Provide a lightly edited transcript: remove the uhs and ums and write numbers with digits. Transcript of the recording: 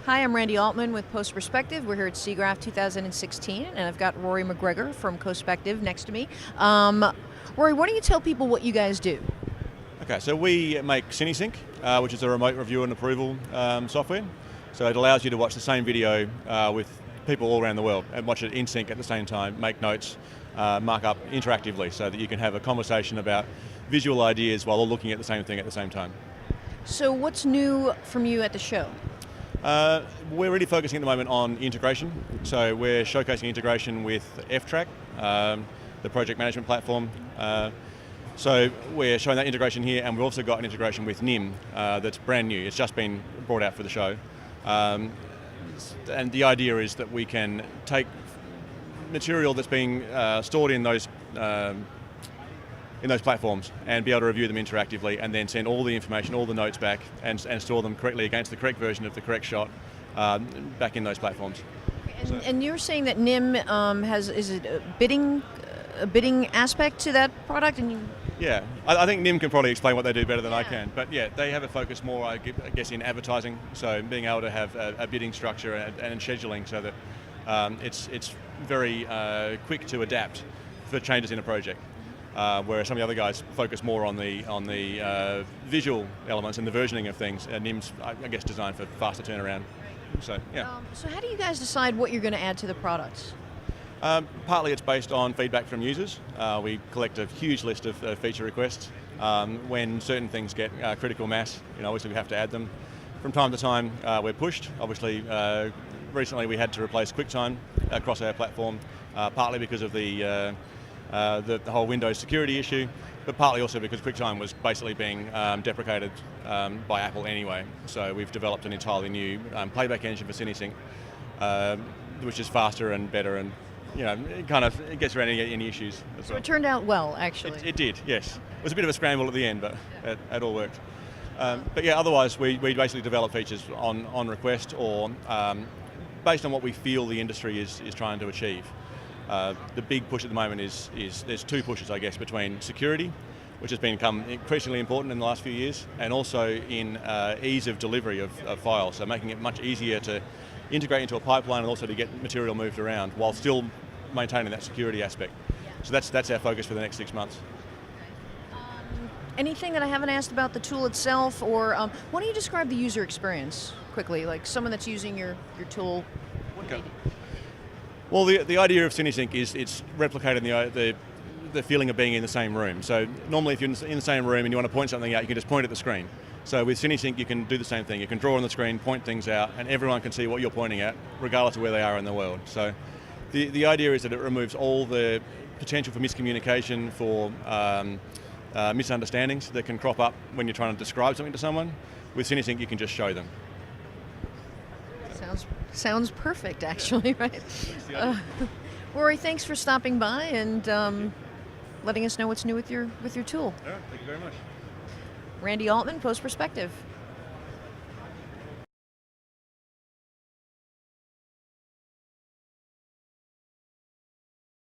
Hi, I'm Randy Altman with Cospective. We're here at Siggraph 2016, and I've got Rory Mcgregor from Cospective next to me. Rory, why don't you tell people what you guys do? Okay, so we make Cinesync, which is a remote review and approval software. So it allows you to watch the same video with people all around the world and watch it in sync at the same time, make notes, mark up interactively so that you can have a conversation about visual ideas while all looking at the same thing at the same time. So what's new from you at the show? We're really focusing at the moment on integration. So we're showcasing integration with F-Track, the project management platform. So we're showing that integration here, and we've also got an integration with NIM that's brand new. It's just been brought out for the show. And the idea is that we can take material that's being stored in those platforms and be able to review them interactively, and then send all the information, all the notes back, and store them correctly against the correct version of the correct shot back in those platforms. And you're saying that NIM is it a bidding aspect to that product? Yeah, I think NIM can probably explain what they do better than I can. But yeah, they have a focus more, I guess, in advertising. So being able to have a bidding structure and scheduling so that it's very quick to adapt for changes in a project. Whereas some of the other guys focus more on the visual elements and the versioning of things. NIM's, I guess, designed for faster turnaround. So yeah. So how do you guys decide what you're going to add to the products? Partly it's based on feedback from users. We collect a huge list of feature requests. When certain things get critical mass, obviously we have to add them. From time to time, we're pushed. Obviously, recently we had to replace QuickTime across our platform, partly because of the whole Windows security issue, but partly also because QuickTime was basically being deprecated by Apple anyway. So we've developed an entirely new playback engine for Cinesync, which is faster and better, and it gets around any issues as well. It turned out well, actually. It did, yes. It was a bit of a scramble at the end, but it all worked. But yeah, otherwise we basically develop features on request or based on what we feel the industry is trying to achieve. The big push at the moment is there's two pushes, I guess, between security, which has become increasingly important in the last few years, and also in ease of delivery of files, so making it much easier to integrate into a pipeline and also to get material moved around while still maintaining that security aspect. So that's our focus for the next 6 months. Anything that I haven't asked about the tool itself, or why don't you describe the user experience quickly, like someone that's using your tool? Okay. Well, the idea of Cinesync is it's replicating the feeling of being in the same room. So normally if you're in the same room and you want to point something out, you can just point at the screen. So with Cinesync you can do the same thing. You can draw on the screen, point things out, and everyone can see what you're pointing at, regardless of where they are in the world. So the idea is that it removes all the potential for miscommunication, for misunderstandings that can crop up when you're trying to describe something to someone. With Cinesync you can just show them. Sounds perfect, actually, right? Rory, thanks for stopping by and letting us know what's new with your tool. All right, thank you very much. Randy Altman, Cospective.